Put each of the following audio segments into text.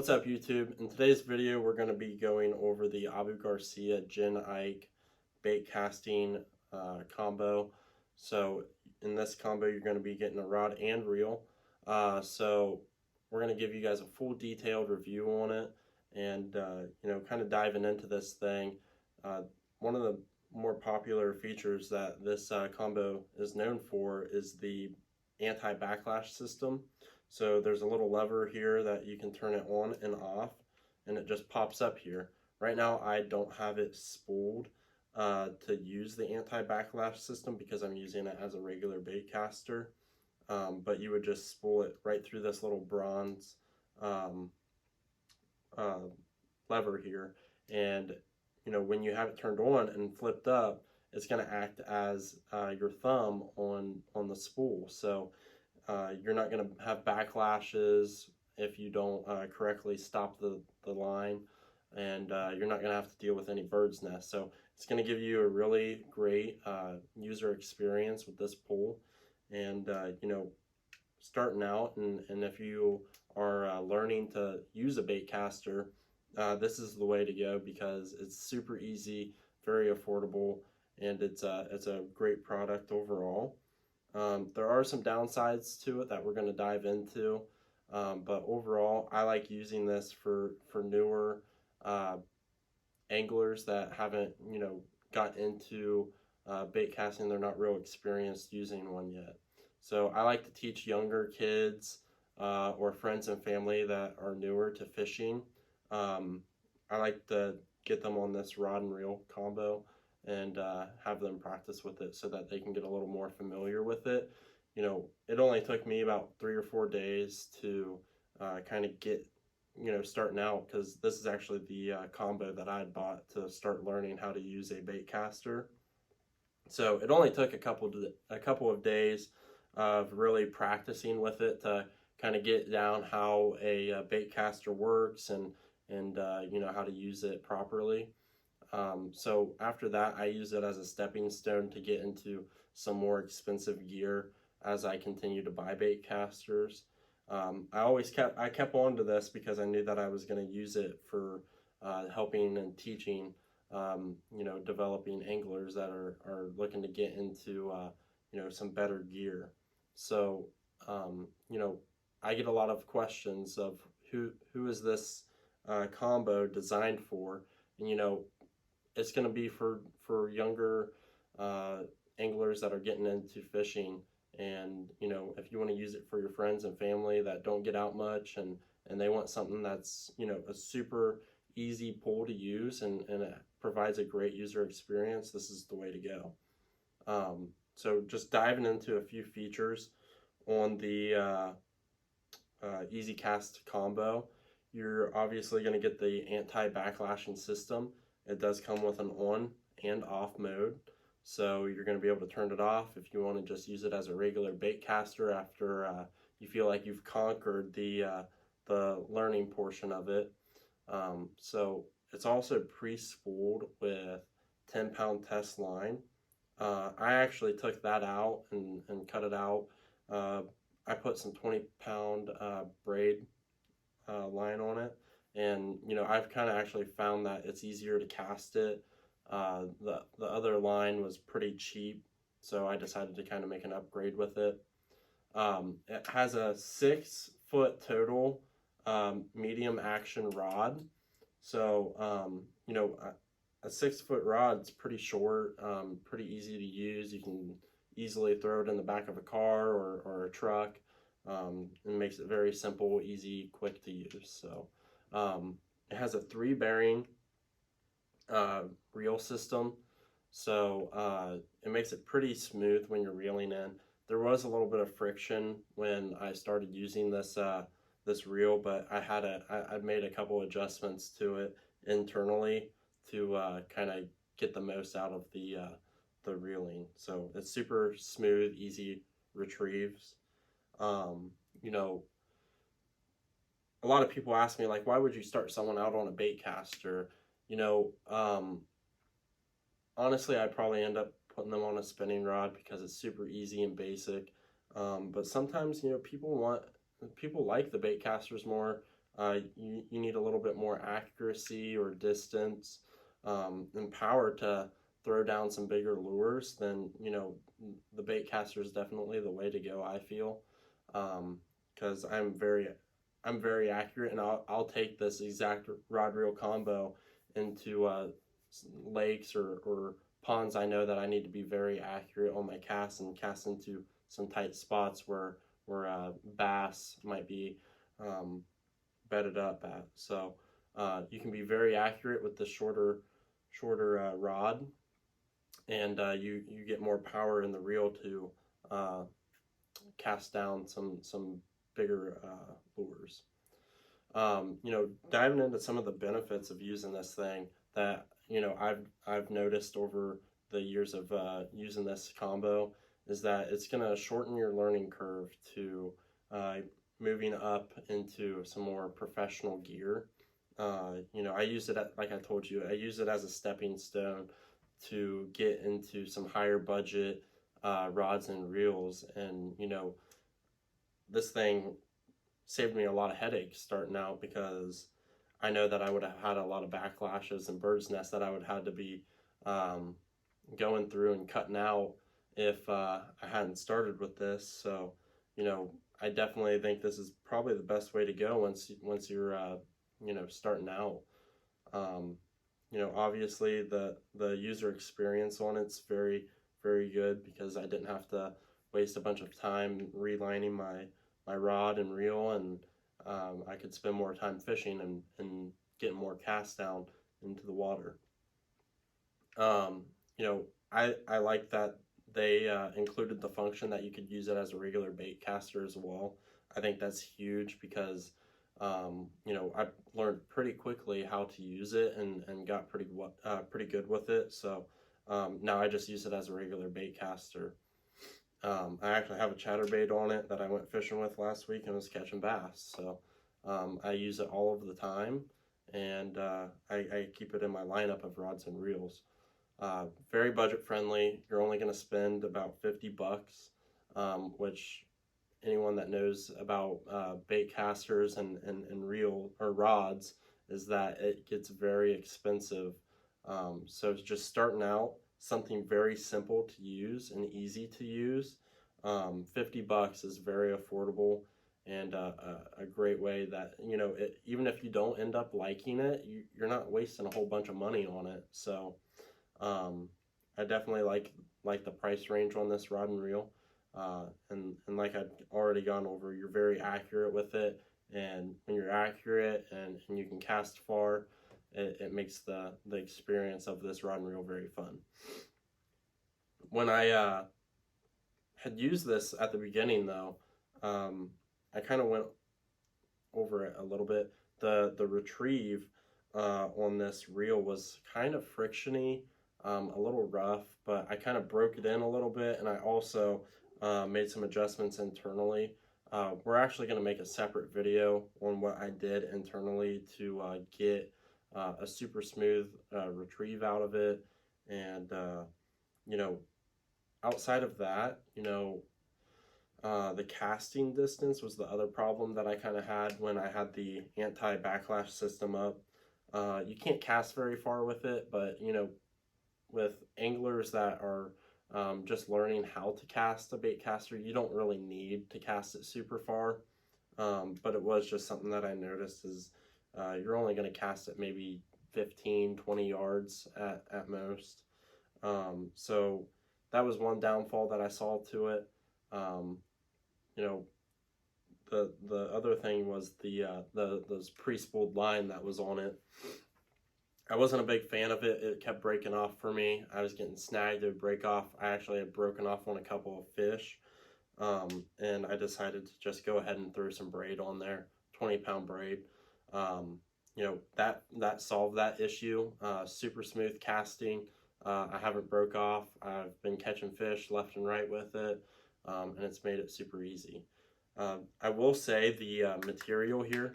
What's up, YouTube? In today's video, we're going to be going over the Garcia Gin IKE bait casting combo. So in this combo, you're going to be getting a rod and reel. So we're going to give you guys a full detailed review on it and kind of diving into this thing. One of the more popular features that this combo is known for is the Anti-Backlash System. So there's a little lever here that you can turn it on and off, and it just pops up here. Right now I don't have it spooled to use the Anti-Backlash System because I'm using it as a regular bait caster. But you would just spool it right through this little bronze lever here, and when you have it turned on and flipped up, it's going to act as your thumb on the spool. So you're not going to have backlashes if you don't correctly stop the line, and you're not going to have to deal with any bird's nests. So it's going to give you a really great user experience with this pull. And starting out, and if you are learning to use a bait caster, this is the way to go because it's super easy, very affordable, and it's a great product overall. There are some downsides to it that we're going to dive into, but overall I like using this for newer anglers that haven't got into bait casting. They're not real experienced using one yet. So I like to teach younger kids or friends and family that are newer to fishing. I like to get them on this rod and reel combo and have them practice with it so that they can get a little more familiar with it. It only took me about 3 or 4 days to kind of get starting out, because this is actually the combo that I had bought to start learning how to use a bait caster. So it only took a couple of days of really practicing with it to kind of get down how a bait caster works and how to use it properly. So after that, I use it as a stepping stone to get into some more expensive gear as I continue to buy bait casters. I kept on to this because I knew that I was going to use it for helping and teaching, developing anglers that are looking to get into, some better gear. So, I get a lot of questions of who is this combo designed for? And, it's going to be for younger anglers that are getting into fishing. And if you want to use it for your friends and family that don't get out much, and they want something that's a super easy pull to use, and it provides a great user experience, this is the way to go. So just diving into a few features on the Easy Cast combo. You're obviously going to get the anti-backlashing system. It does come with an on and off mode, so you're going to be able to turn it off if you want to just use it as a regular bait caster after you feel like you've conquered the learning portion of it. So it's also pre-spooled with 10-pound test line. I actually took that out and cut it out. I put some 20-pound braid line on it, and I've kind of actually found that it's easier to cast it. The other line was pretty cheap, so I decided to kind of make an upgrade with it. It has a 6-foot total medium action rod. So a 6-foot rod is pretty short, pretty easy to use. You can easily throw it in the back of a car or a truck. It makes it very simple, easy, quick to use. So it has a 3-bearing reel system, so it makes it pretty smooth when you're reeling in. There was a little bit of friction when I started using this this reel, but I made a couple adjustments to it internally to kind of get the most out of the reeling. So it's super smooth, easy retrieves. A lot of people ask me, like, why would you start someone out on a bait caster? Honestly, I'd probably end up putting them on a spinning rod because it's super easy and basic. But sometimes, people like the bait casters more. you need a little bit more accuracy or distance and power to throw down some bigger lures, then the bait caster is definitely the way to go, I feel, because I'm very accurate, and I'll take this exact rod reel combo into lakes or ponds I know that I need to be very accurate on my cast and cast into some tight spots where bass might be bedded up at. So you can be very accurate with the shorter rod, and you get more power in the reel to cast down some bigger lures. Diving into some of the benefits of using this thing that I've noticed over the years of using this combo is that it's going to shorten your learning curve to moving up into some more professional gear. I use it like I told you, I use it as a stepping stone to get into some higher budget rods and reels, and this thing saved me a lot of headaches starting out, because I know that I would have had a lot of backlashes and bird's nests that I would have to be going through and cutting out if I hadn't started with this. So I definitely think this is probably the best way to go once you're starting out. Obviously the user experience on it's very, very good, because I didn't have to waste a bunch of time relining my rod and reel, and I could spend more time fishing and getting more casts down into the water. I like that they included the function that you could use it as a regular bait caster as well. I think that's huge, because I learned pretty quickly how to use it and got pretty good with it. So now I just use it as a regular bait caster. I actually have a chatterbait on it that I went fishing with last week and was catching bass. So I use it all of the time, and I keep it in my lineup of rods and reels. Very budget friendly. You're only going to spend about $50, which anyone that knows about bait casters and reel or rods is that it gets very expensive. So just starting out, something very simple to use and easy to use, $50 is very affordable, and a great way that even if you don't end up liking it, you're not wasting a whole bunch of money on it. So I definitely like the price range on this rod and reel, and like I've already gone over, you're very accurate with it, and when you're accurate and you can cast far, it makes the experience of this rod and reel very fun. When I had used this at the beginning, though, I kind of went over it a little bit. The retrieve on this reel was kind of frictiony, a little rough, but I kind of broke it in a little bit, and I also made some adjustments internally. We're actually going to make a separate video on what I did internally to get a super smooth retrieve out of it, and outside of that, the casting distance was the other problem that I kind of had when I had the Anti-Backlash System up. You can't cast very far with it, but with anglers that are just learning how to cast a bait caster, you don't really need to cast it super far. But it was just something that I noticed is you're only going to cast it maybe 15-20 yards at most. So that was one downfall that I saw to it. The other thing was those pre-spooled line that was on it. I wasn't a big fan of it. It kept breaking off for me. I was getting snagged. It would break off. I actually had broken off on a couple of fish, and I decided to just go ahead and throw some braid on there, 20-pound braid. That solved that issue. Super smooth casting. I haven't broke off. I've been catching fish left and right with it, and it's made it super easy. I will say the material here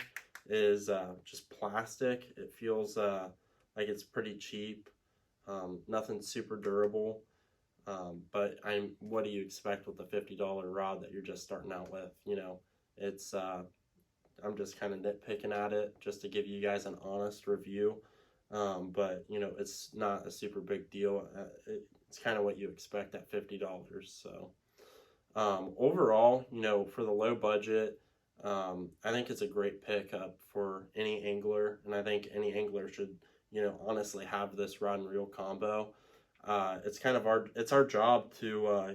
is just plastic. It feels like it's pretty cheap, nothing super durable, but what do you expect with a $50 rod that you're just starting out with? It's I'm just kind of nitpicking at it just to give you guys an honest review. But it's not a super big deal. It's kind of what you expect at $50. So overall, for the low budget, I think it's a great pickup for any angler, and I think any angler should, honestly have this rod and reel combo. It's kind of our job to,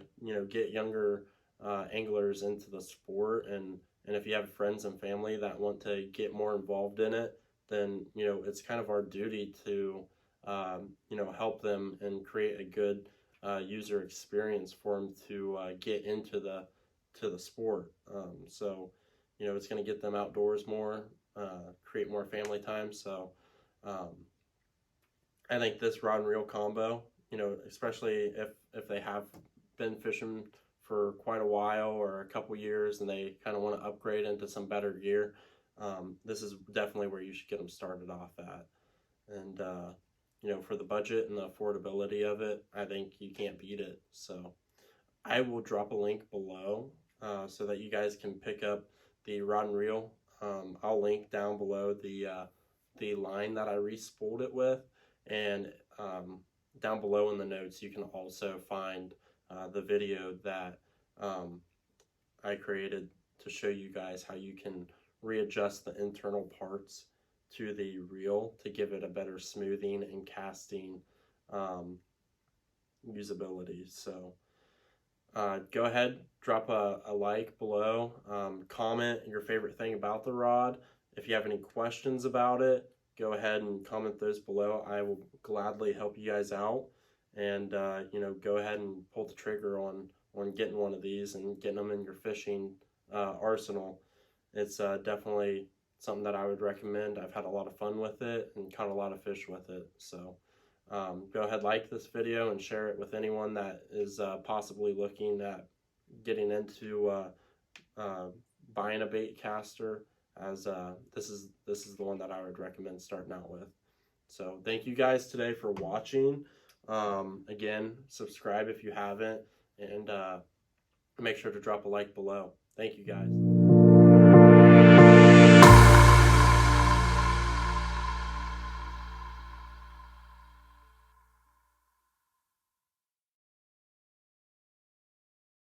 get younger anglers into the sport, and if you have friends and family that want to get more involved in it, then it's kind of our duty to help them and create a good user experience for them to get into the sport. So it's going to get them outdoors more, create more family time. So I think this rod and reel combo, especially if they have been fishing for quite a while or a couple years and they kind of want to upgrade into some better gear, this is definitely where you should get them started off at. And for the budget and the affordability of it, I think you can't beat it. So I will drop a link below so that you guys can pick up the rod and reel. I'll link down below the line that I re-spooled it with, and down below in the notes you can also find the video that I created to show you guys how you can readjust the internal parts to the reel to give it a better smoothing and casting usability. So go ahead, drop a like below, comment your favorite thing about the rod. If you have any questions about it, go ahead and comment those below. I will gladly help you guys out, and go ahead and pull the trigger on getting one of these and getting them in your fishing arsenal. It's definitely something that I would recommend. I've had a lot of fun with it and caught a lot of fish with it. So go ahead, like this video and share it with anyone that is possibly looking at getting into buying a bait caster, as this is the one that I would recommend starting out with. So thank you guys today for watching. Again, subscribe if you haven't, and make sure to drop a like below. Thank you guys.